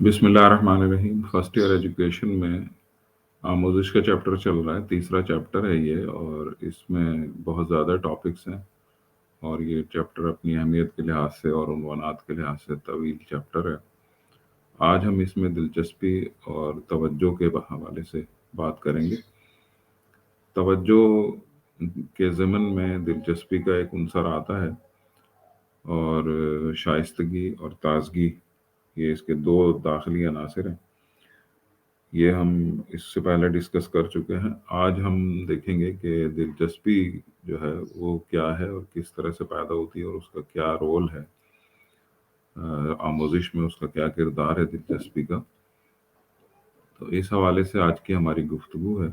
بسم اللہ الرحمن الرحیم. فرسٹ ایئر ایجوکیشن میں آموزش کا چیپٹر چل رہا ہے. تیسرا چیپٹر ہے یہ، اور اس میں بہت زیادہ ٹاپکس ہیں، اور یہ چیپٹر اپنی اہمیت کے لحاظ سے اور عنوانات کے لحاظ سے طویل چیپٹر ہے. آج ہم اس میں دلچسپی اور توجہ کے حوالے سے بات کریں گے. توجہ کے ضمن میں دلچسپی کا ایک عنصر آتا ہے، اور شائستگی اور تازگی، یہ اس کے دو داخلی عناصر ہیں. یہ ہم اس سے پہلے ڈسکس کر چکے ہیں. آج ہم دیکھیں گے کہ دلچسپی جو ہے وہ کیا ہے اور کس طرح سے پیدا ہوتی ہے، اور اس کا کیا رول ہے آموزش میں، اس کا کیا کردار ہے دلچسپی کا. تو اس حوالے سے آج کی ہماری گفتگو ہے.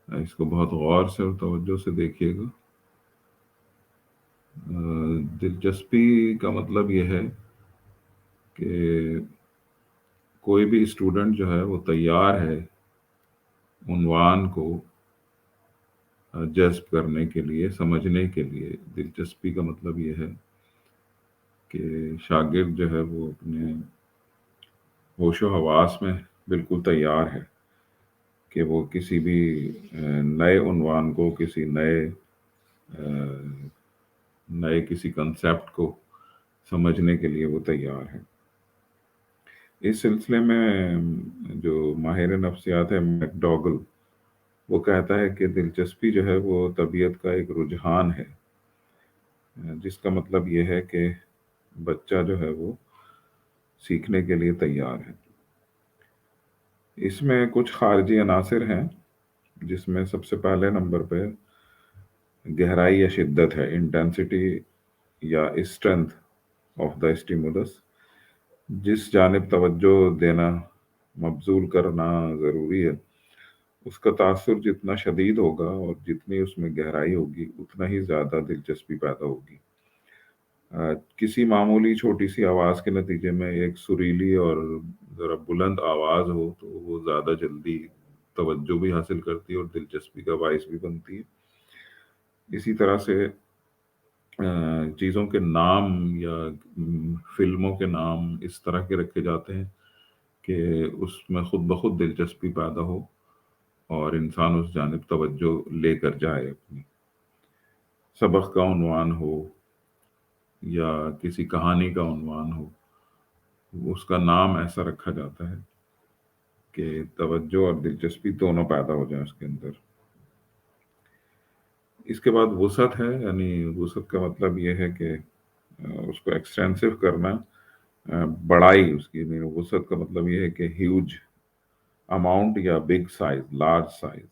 اس کو بہت غور سے اور توجہ سے دیکھیے گا. دلچسپی کا مطلب یہ ہے کہ کوئی بھی اسٹوڈنٹ جو ہے وہ تیار ہے عنوان کو جذب کرنے کے لیے، سمجھنے کے لیے. دلچسپی کا مطلب یہ ہے کہ شاگرد جو ہے وہ اپنے ہوش و حواس میں بالکل تیار ہے کہ وہ کسی بھی نئے عنوان کو، کسی نئے کسی کنسیپٹ کو سمجھنے کے لیے وہ تیار ہے. اس سلسلے میں جو ماہر نفسیات ہے میک ڈوگل، وہ کہتا ہے کہ دلچسپی جو ہے وہ طبیعت کا ایک رجحان ہے، جس کا مطلب یہ ہے کہ بچہ جو ہے وہ سیکھنے کے لیے تیار ہے. اس میں کچھ خارجی عناصر ہیں، جس میں سب سے پہلے نمبر پہ گہرائی یا شدت ہے، انٹینسٹی یا اسٹرینتھ آف دا اسٹیمولس. جس جانب توجہ دینا، مبذول کرنا ضروری ہے، اس کا تاثر جتنا شدید ہوگا اور جتنی اس میں گہرائی ہوگی، اتنا ہی زیادہ دلچسپی پیدا ہوگی. کسی معمولی چھوٹی سی آواز کے نتیجے میں ایک سریلی اور ذرا بلند آواز ہو تو وہ زیادہ جلدی توجہ بھی حاصل کرتی ہے اور دلچسپی کا باعث بھی بنتی ہے. اسی طرح سے چیزوں کے نام یا فلموں کے نام اس طرح کے رکھے جاتے ہیں کہ اس میں خود بخود دلچسپی پیدا ہو اور انسان اس جانب توجہ لے کر جائے. اپنی سبق کا عنوان ہو یا کسی کہانی کا عنوان ہو، اس کا نام ایسا رکھا جاتا ہے کہ توجہ اور دلچسپی دونوں پیدا ہو جائیں اس کے اندر. اس کے بعد وسعت ہے، یعنی وسعت کا مطلب یہ ہے کہ اس کو ایکسٹینسو کرنا، بڑائی اس کی. وسعت کا مطلب یہ ہے کہ ہیوج اماؤنٹ یا بگ سائز، لارج سائز.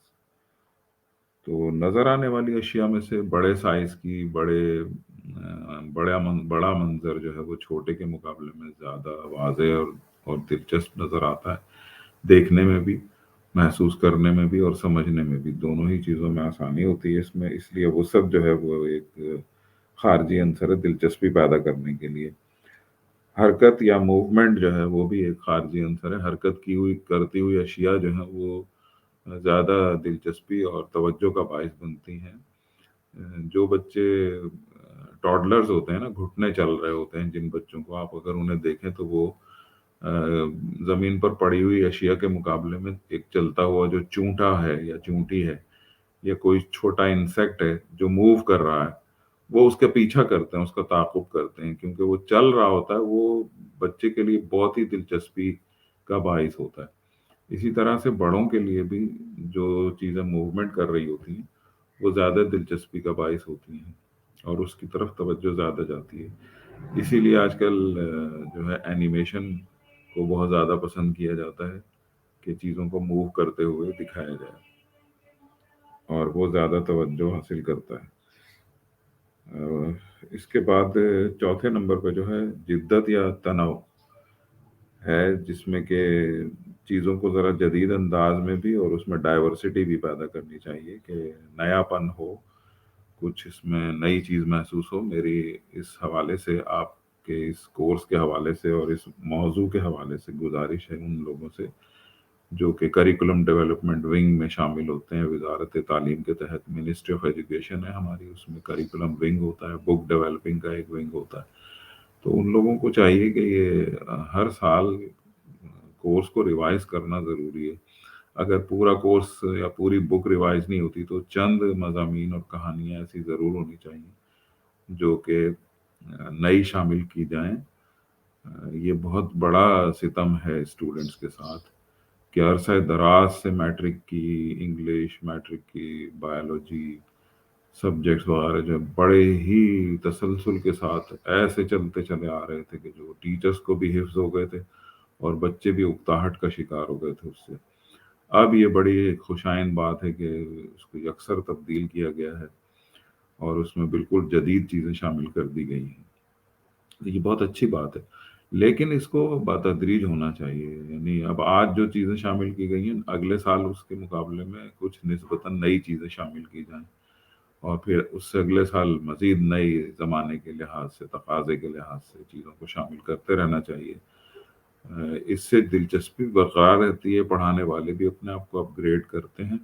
تو نظر آنے والی اشیاء میں سے بڑے سائز کی، بڑا منظر جو ہے وہ چھوٹے کے مقابلے میں زیادہ واضح اور دلچسپ نظر آتا ہے. دیکھنے میں بھی، محسوس کرنے میں بھی اور سمجھنے میں بھی، دونوں ہی چیزوں میں آسانی ہوتی ہے اس میں. اس لیے وسعت جو ہے وہ ایک خارجی عنصر ہے دلچسپی پیدا کرنے کے لیے. حرکت یا موومنٹ جو ہے وہ بھی ایک خارجی عنصر ہے. حرکت کرتی ہوئی اشیاء جو ہیں وہ زیادہ دلچسپی اور توجہ کا باعث بنتی ہیں. جو بچے ٹاڈلرز ہوتے ہیں نا، گھٹنے چل رہے ہوتے ہیں، جن بچوں کو آپ اگر انہیں دیکھیں تو وہ زمین پر پڑی ہوئی اشیاء کے مقابلے میں ایک چلتا ہوا جو چونٹا ہے یا چونٹی ہے یا کوئی چھوٹا انسیکٹ ہے جو موو کر رہا ہے، وہ اس کے پیچھا کرتے ہیں، اس کا تعاقب کرتے ہیں، کیونکہ وہ چل رہا ہوتا ہے. وہ بچے کے لیے بہت ہی دلچسپی کا باعث ہوتا ہے. اسی طرح سے بڑوں کے لیے بھی جو چیزیں موومنٹ کر رہی ہوتی ہیں وہ زیادہ دلچسپی کا باعث ہوتی ہیں اور اس کی طرف توجہ زیادہ جاتی ہے. اسی لیے آج کل جو ہے اینیمیشن کو بہت زیادہ پسند کیا جاتا ہے کہ چیزوں کو موو کرتے ہوئے دکھایا جائے، اور وہ زیادہ توجہ حاصل کرتا ہے. اس کے بعد چوتھے نمبر پہ جو ہے جدت یا تنوع ہے، جس میں کہ چیزوں کو ذرا جدید انداز میں بھی اور اس میں ڈائیورسٹی بھی پیدا کرنی چاہیے، کہ نیا پن ہو، کچھ اس میں نئی چیز محسوس ہو. میری اس حوالے سے، آپ کے اس کورس کے حوالے سے اور اس موضوع کے حوالے سے گزارش ہے ان لوگوں سے جو کہ کریکولم ڈیولپمنٹ ونگ میں شامل ہوتے ہیں. وزارت تعلیم کے تحت منسٹری آف ایجوکیشن ہے ہماری، اس میں کریکولم ونگ ہوتا ہے، بک ڈیولپنگ کا ایک ونگ ہوتا ہے. تو ان لوگوں کو چاہیے کہ یہ ہر سال کورس کو ریوائز کرنا ضروری ہے. اگر پورا کورس یا پوری بک ریوائز نہیں ہوتی تو چند مضامین اور کہانیاں ایسی ضرور ہونی چاہیے جو کہ نئی شامل کی جائیں. یہ بہت بڑا ستم ہے اسٹوڈنٹس کے ساتھ کہ عرصہ دراز سے میٹرک کی انگلش، میٹرک کی بایولوجی سبجیکٹس وغیرہ جو بڑے ہی تسلسل کے ساتھ ایسے چلتے چلے آ رہے تھے کہ جو ٹیچرس کو بھی حفظ ہو گئے تھے اور بچے بھی اکتاہٹ کا شکار ہو گئے تھے اس سے. اب یہ بڑی ایک خوشائن بات ہے کہ اس کو یکسر تبدیل کیا گیا ہے اور اس میں بالکل جدید چیزیں شامل کر دی گئی ہیں. یہ بہت اچھی بات ہے، لیکن اس کو بتدریج ہونا چاہیے. یعنی اب آج جو چیزیں شامل کی گئی ہیں اگلے سال اس کے مقابلے میں کچھ نسبتاً نئی چیزیں شامل کی جائیں اور پھر اس سے اگلے سال مزید نئی زمانے کے لحاظ سے، تقاضے کے لحاظ سے چیزوں کو شامل کرتے رہنا چاہیے. اس سے دلچسپی برقرار رہتی ہے، پڑھانے والے بھی اپنے آپ کو اپ گریڈ کرتے ہیں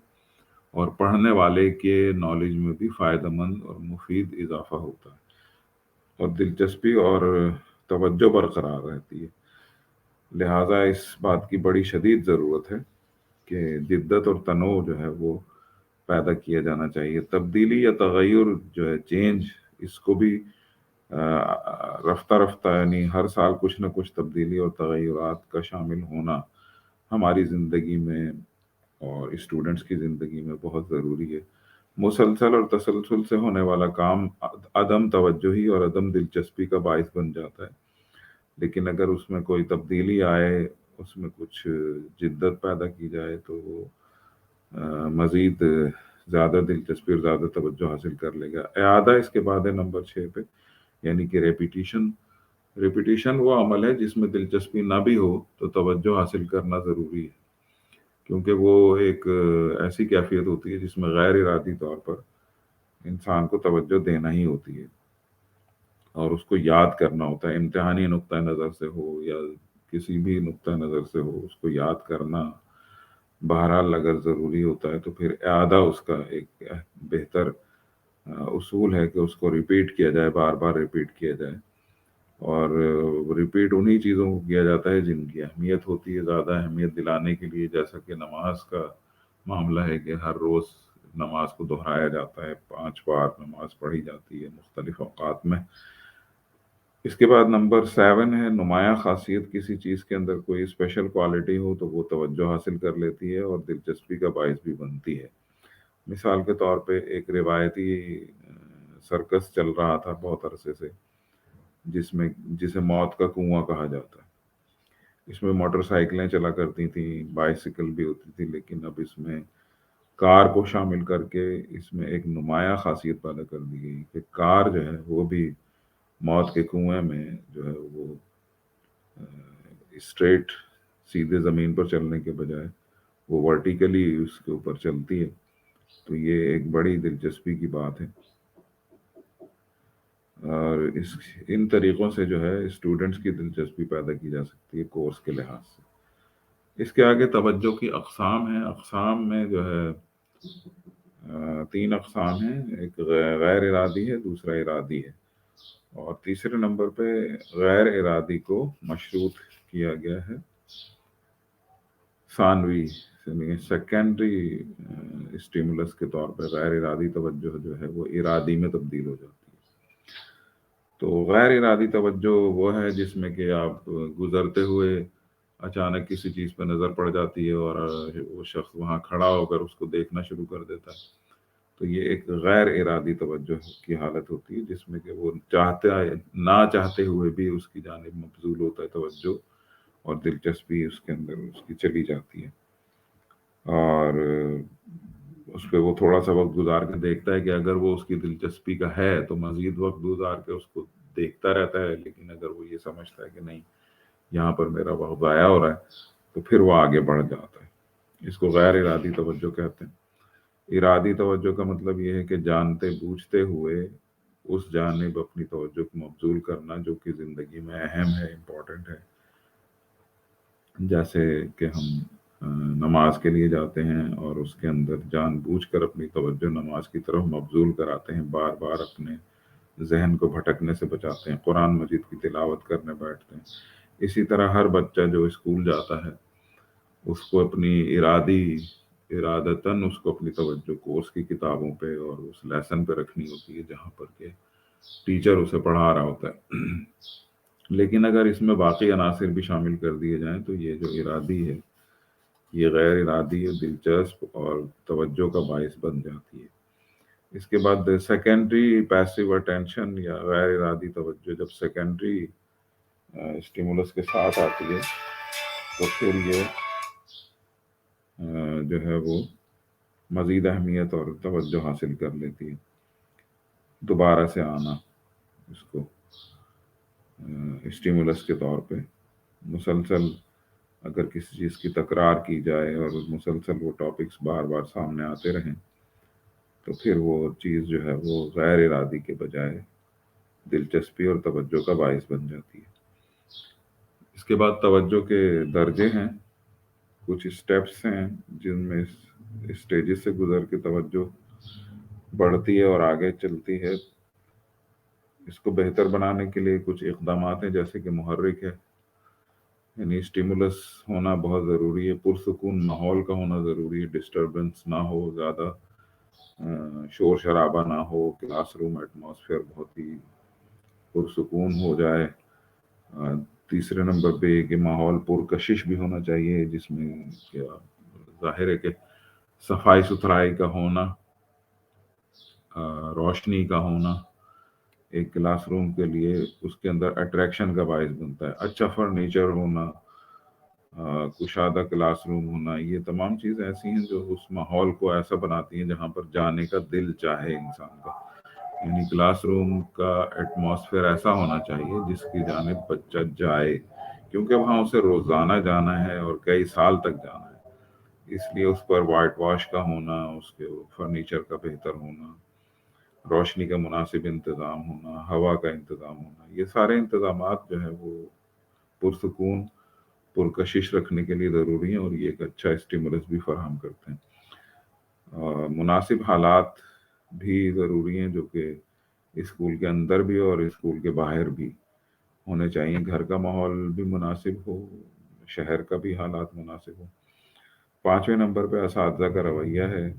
اور پڑھنے والے کے نالج میں بھی فائدہ مند اور مفید اضافہ ہوتا ہے اور دلچسپی اور توجہ برقرار رہتی ہے. لہٰذا اس بات کی بڑی شدید ضرورت ہے کہ جدت اور تنوع جو ہے وہ پیدا کیا جانا چاہیے. تبدیلی یا تغیر جو ہے، چینج، اس کو بھی رفتہ رفتہ یعنی ہر سال کچھ نہ کچھ تبدیلی اور تغیرات کا شامل ہونا ہماری زندگی میں اور اسٹوڈنٹس کی زندگی میں بہت ضروری ہے. مسلسل اور تسلسل سے ہونے والا کام عدم توجہی اور عدم دلچسپی کا باعث بن جاتا ہے، لیکن اگر اس میں کوئی تبدیلی آئے، اس میں کچھ جدت پیدا کی جائے تو وہ مزید زیادہ دلچسپی اور زیادہ توجہ حاصل کر لے گا. اعادہ اس کے بعد ہے نمبر 6 پہ، یعنی کہ ریپیٹیشن. ریپیٹیشن وہ عمل ہے جس میں دلچسپی نہ بھی ہو تو توجہ حاصل کرنا ضروری ہے، کیونکہ وہ ایک ایسی کیفیت ہوتی ہے جس میں غیر ارادی طور پر انسان کو توجہ دینا ہی ہوتی ہے اور اس کو یاد کرنا ہوتا ہے. امتحانی نقطۂ نظر سے ہو یا کسی بھی نقطۂ نظر سے ہو، اس کو یاد کرنا بہرحال اگر ضروری ہوتا ہے تو پھر اعادہ اس کا ایک بہتر اصول ہے کہ اس کو ریپیٹ کیا جائے، بار بار ریپیٹ کیا جائے. اور ریپیٹ انہی چیزوں کو کیا جاتا ہے جن کی اہمیت ہوتی ہے. زیادہ اہمیت دلانے کے لیے، جیسا کہ نماز کا معاملہ ہے کہ ہر روز نماز کو دہرایا جاتا ہے، 5 بار نماز پڑھی جاتی ہے مختلف اوقات میں. اس کے بعد نمبر 7 ہے نمایاں خاصیت. کسی چیز کے اندر کوئی اسپیشل کوالٹی ہو تو وہ توجہ حاصل کر لیتی ہے اور دلچسپی کا باعث بھی بنتی ہے. مثال کے طور پہ ایک روایتی سرکس چل رہا تھا بہت عرصے سے، جسے موت کا کنواں کہا جاتا ہے. اس میں موٹر سائیکلیں چلا کرتی تھیں، بائسیکل بھی ہوتی تھی، لیکن اب اس میں کار کو شامل کر کے اس میں ایک نمایاں خاصیت پیدا کر دی گئی کہ کار جو ہے وہ بھی موت کے کنویں میں جو ہے وہ اسٹریٹ سیدھے زمین پر چلنے کے بجائے وہ ورٹیکلی اس کے اوپر چلتی ہے. تو یہ ایک بڑی دلچسپی کی بات ہے اور ان طریقوں سے جو ہے اسٹوڈنٹس کی دلچسپی پیدا کی جا سکتی ہے کورس کے لحاظ سے. اس کے آگے توجہ کی اقسام ہیں. اقسام میں جو ہے 3 اقسام ہیں. ایک غیر ارادی ہے، دوسرا ارادی ہے اور تیسرے نمبر پہ غیر ارادی کو مشروط کیا گیا ہے ثانوی سیکنڈری اسٹیمولس کے طور پہ. غیر ارادی توجہ جو ہے وہ ارادی میں تبدیل ہو جاتی ہے. تو غیر ارادی توجہ وہ ہے جس میں کہ آپ گزرتے ہوئے اچانک کسی چیز پہ نظر پڑ جاتی ہے اور وہ شخص وہاں کھڑا ہو کر اس کو دیکھنا شروع کر دیتا ہے. تو یہ ایک غیر ارادی توجہ کی حالت ہوتی ہے جس میں کہ وہ نہ چاہتے ہوئے بھی اس کی جانب مبذول ہوتا ہے توجہ اور دلچسپی اس کے اندر اس کی چلی جاتی ہے اور اس پہ وہ تھوڑا سا وقت گزار کے دیکھتا ہے کہ اگر وہ اس کی دلچسپی کا ہے تو مزید وقت گزار کے اس کو دیکھتا رہتا ہے، لیکن اگر وہ یہ سمجھتا ہے کہ نہیں یہاں پر میرا وقت ضائع ہو رہا ہے تو پھر وہ آگے بڑھ جاتا ہے. اس کو غیر ارادی توجہ کہتے ہیں. ارادی توجہ کا مطلب یہ ہے کہ جانتے بوجھتے ہوئے اس جانب اپنی توجہ کو مبذول کرنا جو کہ زندگی میں اہم ہے، امپورٹنٹ ہے. جیسے کہ ہم نماز کے لیے جاتے ہیں اور اس کے اندر جان بوجھ کر اپنی توجہ نماز کی طرف مبذول کراتے ہیں، بار بار اپنے ذہن کو بھٹکنے سے بچاتے ہیں، قرآن مجید کی تلاوت کرنے بیٹھتے ہیں۔ اسی طرح ہر بچہ جو اسکول جاتا ہے اس کو اپنی ارادتاً اس کو اپنی توجہ کورس کی کتابوں پہ اور اس لیسن پہ رکھنی ہوتی ہے جہاں پر کہ ٹیچر اسے پڑھا رہا ہوتا ہے۔ لیکن اگر اس میں باقی عناصر بھی شامل کر دیے جائیں تو یہ جو ارادی ہے یہ غیر ارادی دلچسپ اور توجہ کا باعث بن جاتی ہے۔ اس کے بعد سیکنڈری پیسیو اٹینشن یا غیر ارادی توجہ جب سیکنڈری اسٹیمولس کے ساتھ آتی ہے تو پھر یہ جو ہے وہ مزید اہمیت اور توجہ حاصل کر لیتی ہے۔ دوبارہ سے آنا اس کو اسٹیمولس کے طور پہ مسلسل اگر کسی چیز کی تکرار کی جائے اور مسلسل وہ ٹاپکس بار بار سامنے آتے رہیں تو پھر وہ چیز جو ہے وہ غیر ارادی کے بجائے دلچسپی اور توجہ کا باعث بن جاتی ہے۔ اس کے بعد توجہ کے درجے ہیں، کچھ اسٹیپس ہیں جن میں اسٹیجز سے گزر کے توجہ بڑھتی ہے اور آگے چلتی ہے۔ اس کو بہتر بنانے کے لیے کچھ اقدامات ہیں جیسے کہ محرک ہے، یعنی اسٹیمولس ہونا بہت ضروری ہے، پرسکون ماحول کا ہونا ضروری ہے، ڈسٹربنس نہ ہو، زیادہ شور شرابہ نہ ہو، کلاس روم ایٹماسفیئر بہت ہی پرسکون ہو جائے۔ تیسرے نمبر پہ یہ کہ ماحول پرکشش بھی ہونا چاہیے جس میں ظاہر ہے کہ صفائی ستھرائی کا ہونا، روشنی کا ہونا ایک کلاس روم کے لیے اس کے اندر اٹریکشن کا باعث بنتا ہے، اچھا فرنیچر ہونا، کشادہ کلاس روم ہونا، یہ تمام چیزیں ایسی ہیں جو اس ماحول کو ایسا بناتی ہیں جہاں پر جانے کا دل چاہے انسان کا، یعنی کلاس روم کا ایٹماسفیئر ایسا ہونا چاہیے جس کی جانب بچہ جائے، کیونکہ وہاں اسے روزانہ جانا ہے اور کئی سال تک جانا ہے، اس لیے اس پر وائٹ واش کا ہونا، اس کے فرنیچر کا بہتر ہونا، روشنی کا مناسب انتظام ہونا، ہوا کا انتظام ہونا، یہ سارے انتظامات جو ہے وہ پرسکون پرکشش رکھنے کے لیے ضروری ہیں اور یہ ایک اچھا اسٹیمولس بھی فراہم کرتے ہیں۔ مناسب حالات بھی ضروری ہیں جو کہ اسکول کے اندر بھی اور اسکول کے باہر بھی ہونے چاہیے، گھر کا ماحول بھی مناسب ہو، شہر کا بھی حالات مناسب ہو۔ 5ویں نمبر پہ اساتذہ کا رویہ ہے،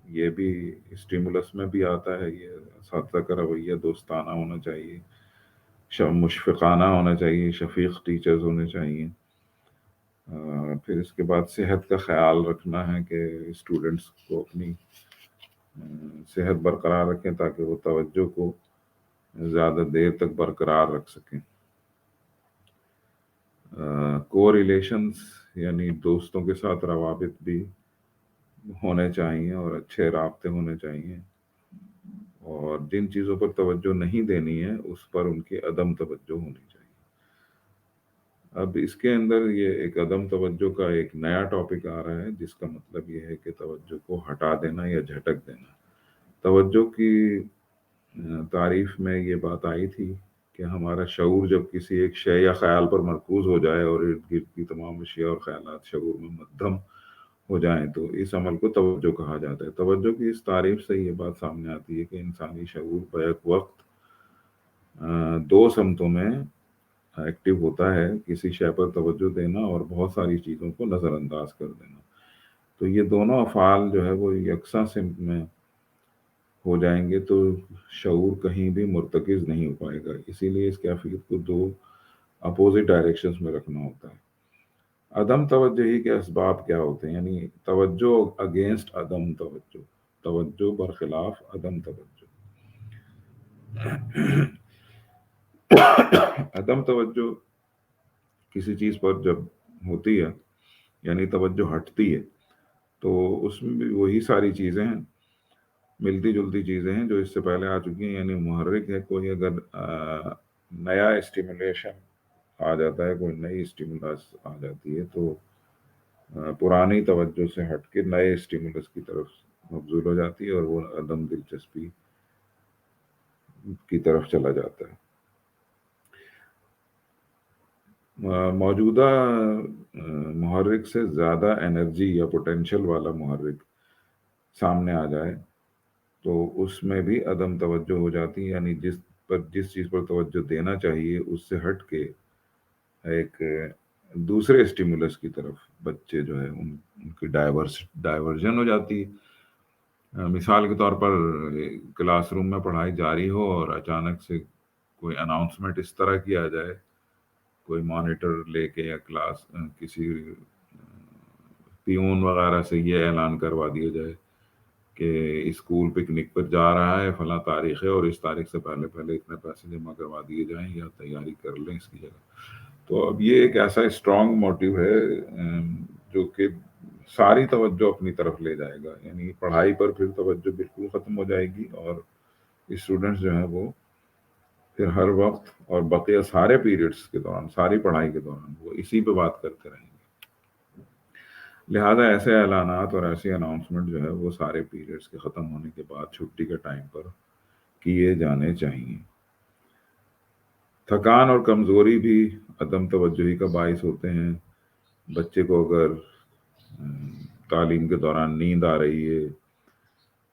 یہ بھی اسٹیمولس میں بھی آتا ہے، یہ اساتذہ کا رویہ دوستانہ ہونا چاہیے، مشفقانہ ہونا چاہیے، شفیق ٹیچرز ہونے چاہیے۔ پھر اس کے بعد صحت کا خیال رکھنا ہے کہ اسٹوڈنٹس کو اپنی صحت برقرار رکھیں تاکہ وہ توجہ کو زیادہ دیر تک برقرار رکھ سکیں۔ کو ریلیشنز یعنی دوستوں کے ساتھ روابط بھی ہونے چاہیے اور اچھے رابطے ہونے چاہیے، اور جن چیزوں پر توجہ نہیں دینی ہے اس پر ان کی عدم توجہ ہونی چاہیے۔ اب اس کے اندر یہ ایک عدم توجہ کا ایک نیا ٹاپک آ رہا ہے جس کا مطلب یہ ہے کہ توجہ کو ہٹا دینا یا جھٹک دینا۔ توجہ کی تعریف میں یہ بات آئی تھی کہ ہمارا شعور جب کسی ایک شے یا خیال پر مرکوز ہو جائے اور ارد گرد کی تمام اشیاء اور خیالات شعور میں مدھم ہو جائیں تو اس عمل کو توجہ کہا جاتا ہے۔ توجہ کی اس تعریف سے یہ بات سامنے آتی ہے کہ انسانی شعور بیک وقت دو سمتوں میں ایکٹیو ہوتا ہے، کسی شے پر توجہ دینا اور بہت ساری چیزوں کو نظر انداز کر دینا۔ تو یہ دونوں افعال جو ہے وہ یکساں سمت میں ہو جائیں گے تو شعور کہیں بھی مرتکز نہیں ہو پائے گا، اسی لیے اس کیفیت کو دو اپوزٹ ڈائریکشنز میں رکھنا ہوتا ہے۔ عدم توجہی کے اسباب کیا ہوتے ہیں، یعنی توجہ اگینسٹ عدم توجہ، توجہ برخلاف عدم توجہ۔ عدم توجہ کسی چیز پر جب ہوتی ہے یعنی توجہ ہٹتی ہے تو اس میں بھی وہی ساری چیزیں ہیں، ملتی جلتی چیزیں ہیں جو اس سے پہلے آ چکی ہیں، یعنی محرک ہے، کوئی اگر نیا اسٹیمولیشن آ جاتا ہے، کوئی نئی اسٹیمولس آ جاتی ہے تو پرانی توجہ سے ہٹ کے نئے اسٹیمولس کی طرف مبذول ہو جاتی ہے اور وہ عدم دلچسپی کی طرف چلا جاتا ہے۔ موجودہ محرک سے زیادہ انرجی یا پوٹینشل والا محرک سامنے آ جائے تو اس میں بھی عدم توجہ ہو جاتی ہے، یعنی جس چیز پر توجہ دینا چاہیے اس سے ہٹ کے ایک دوسرے اسٹیمولس کی طرف بچے جو ہے ان کی ڈائیورژن ہو جاتی ہے۔ مثال کے طور پر کلاس روم میں پڑھائی جاری ہو اور اچانک سے کوئی اناؤنسمنٹ اس طرح کی آ جائے، کوئی مانیٹر لے کے یا کسی پیون وغیرہ سے یہ اعلان کروا دیا جائے کہ اسکول پکنک پر جا رہا ہے، فلاں تاریخ ہے اور اس تاریخ سے پہلے پہلے اتنے پیسے جمع کروا دیے جائیں یا تیاری کر لیں اس کی جگہ۔ تو اب یہ ایک ایسا اسٹرانگ موٹیو ہے جو کہ ساری توجہ اپنی طرف لے جائے گا، یعنی پڑھائی پر پھر توجہ بالکل ختم ہو جائے گی اور اسٹوڈنٹس جو ہیں وہ پھر ہر وقت اور بقیہ سارے پیریڈس کے دوران، ساری پڑھائی کے دوران وہ اسی پہ بات کرتے رہیں گے۔ لہٰذا ایسے اعلانات اور ایسی اناؤنسمنٹ جو ہے وہ سارے پیریڈس کے ختم ہونے کے بعد چھٹی کے ٹائم پر کیے جانے چاہیے۔ تھکان اور کمزوری بھی عدم توجہی کا باعث ہوتے ہیں۔ بچے کو اگر تعلیم کے دوران نیند آ رہی ہے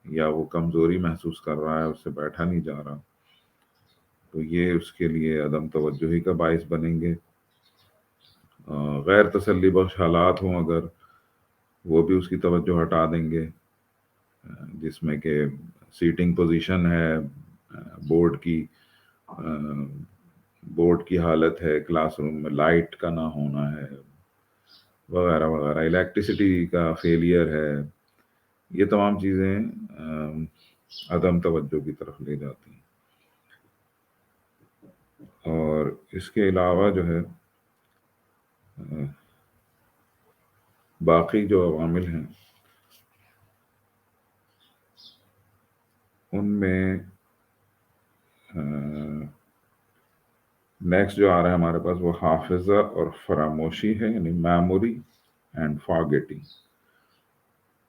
یا وہ کمزوری محسوس کر رہا ہے، اس سے بیٹھا نہیں جا رہا، تو یہ اس کے لیے عدم توجہی کا باعث بنیں گے۔ غیر تسلی بخش حالات ہوں اگر، وہ بھی اس کی توجہ ہٹا دیں گے، جس میں کہ سیٹنگ پوزیشن ہے، بورڈ کی حالت ہے، کلاس روم میں لائٹ کا نہ ہونا ہے وغیرہ وغیرہ، الیکٹریسٹی کا فیلئر ہے، یہ تمام چیزیں عدم توجہ کی طرف لے جاتی ہیں۔ اور اس کے علاوہ جو ہے باقی جو عوامل ہیں ان میں نیکسٹ جو آ رہا ہے ہمارے پاس وہ حافظہ اور فراموشی ہے، یعنی میموری اینڈ فارگیٹنگ،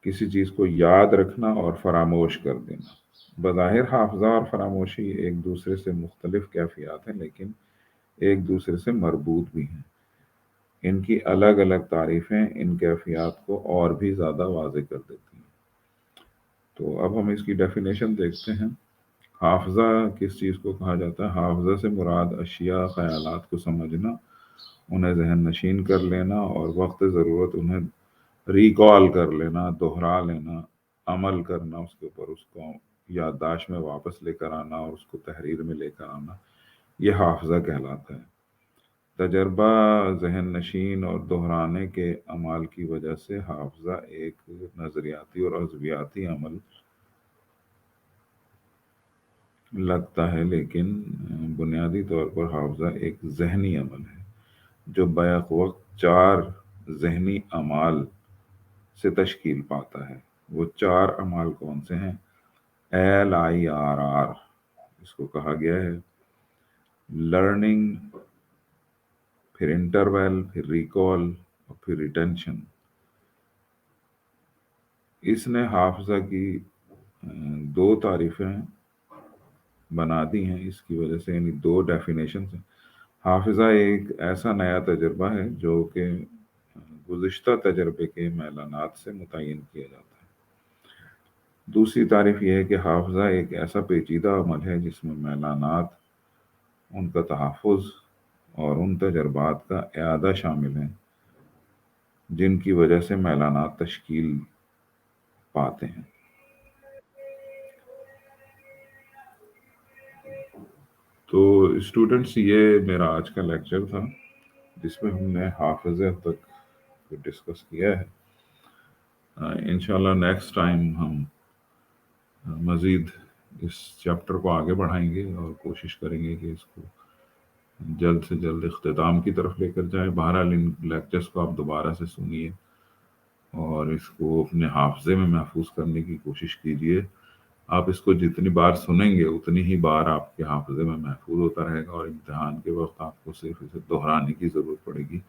کسی چیز کو یاد رکھنا اور فراموش کر دینا۔ بظاہر حافظہ اور فراموشی ایک دوسرے سے مختلف کیفیات ہیں، لیکن ایک دوسرے سے مربوط بھی ہیں۔ ان کی الگ الگ تعریفیں ان کیفیات کو اور بھی زیادہ واضح کر دیتی ہیں۔ تو اب ہم اس کی ڈیفینیشن دیکھتے ہیں۔ حافظہ کس چیز کو کہا جاتا ہے؟ حافظہ سے مراد اشیاء، خیالات کو سمجھنا، انہیں ذہن نشین کر لینا اور وقت ضرورت انہیں ریکال کر لینا، دوہرا لینا، عمل کرنا اس کے اوپر، اس کو یادداشت میں واپس لے کر آنا اور اس کو تحریر میں لے کر آنا، یہ حافظہ کہلاتا ہے۔ تجربہ، ذہن نشین اور دہرانے کے اعمال کی وجہ سے حافظہ ایک نظریاتی اور عضویاتی عمل لگتا ہے، لیکن بنیادی طور پر حافظہ ایک ذہنی عمل ہے جو بیک وقت 4 ذہنی اعمال سے تشکیل پاتا ہے۔ وہ 4 اعمال کون سے ہیں؟ LIRR اس کو کہا گیا ہے، لرننگ، پھر انٹرول، پھر ریکال اور پھر ریٹینشن۔ اس نے حافظہ کی 2 تعریفیں بنا دی ہیں اس کی وجہ سے، یعنی 2 ڈیفینیشنز ہیں۔ حافظہ ایک ایسا نیا تجربہ ہے جو کہ گزشتہ تجربے کے میلانات سے متعین کیا جاتا ہے۔ دوسری تعریف یہ ہے کہ حافظہ ایک ایسا پیچیدہ عمل ہے جس میں میلانات، ان کا تحفظ اور ان تجربات کا اعادہ شامل ہیں جن کی وجہ سے میلانات تشکیل پاتے ہیں۔ تو اسٹوڈنٹس، یہ میرا آج کا لیکچر تھا جس میں ہم نے حافظہ تک ڈسکس کیا ہے۔ انشاءاللہ نیکسٹ ٹائم ہم مزید اس چیپٹر کو آگے بڑھائیں گے اور کوشش کریں گے کہ اس کو جلد سے جلد اختتام کی طرف لے کر جائیں۔ بہرحال ان لیکچرز کو آپ دوبارہ سے سنیے اور اس کو اپنے حافظے میں محفوظ کرنے کی کوشش کیجیے۔ آپ اس کو جتنی بار سنیں گے اتنی ہی بار آپ کے حافظے میں محفوظ ہوتا رہے گا، اور امتحان کے وقت آپ کو صرف اسے دہرانے کی ضرورت پڑے گی۔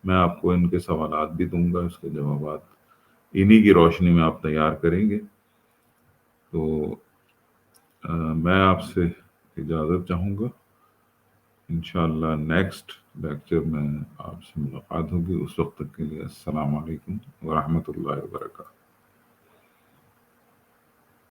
میں آپ کو ان کے سوالات بھی دوں گا، اس کے جوابات انہی کی روشنی میں آپ تیار کریں گے۔ تو میں آپ سے اجازت چاہوں گا، انشاءاللہ نیکسٹ لیکچر میں آپ سے ملاقات ہوگی، اس وقت تک کے لیے السلام علیکم ورحمۃ اللہ وبرکاتہ۔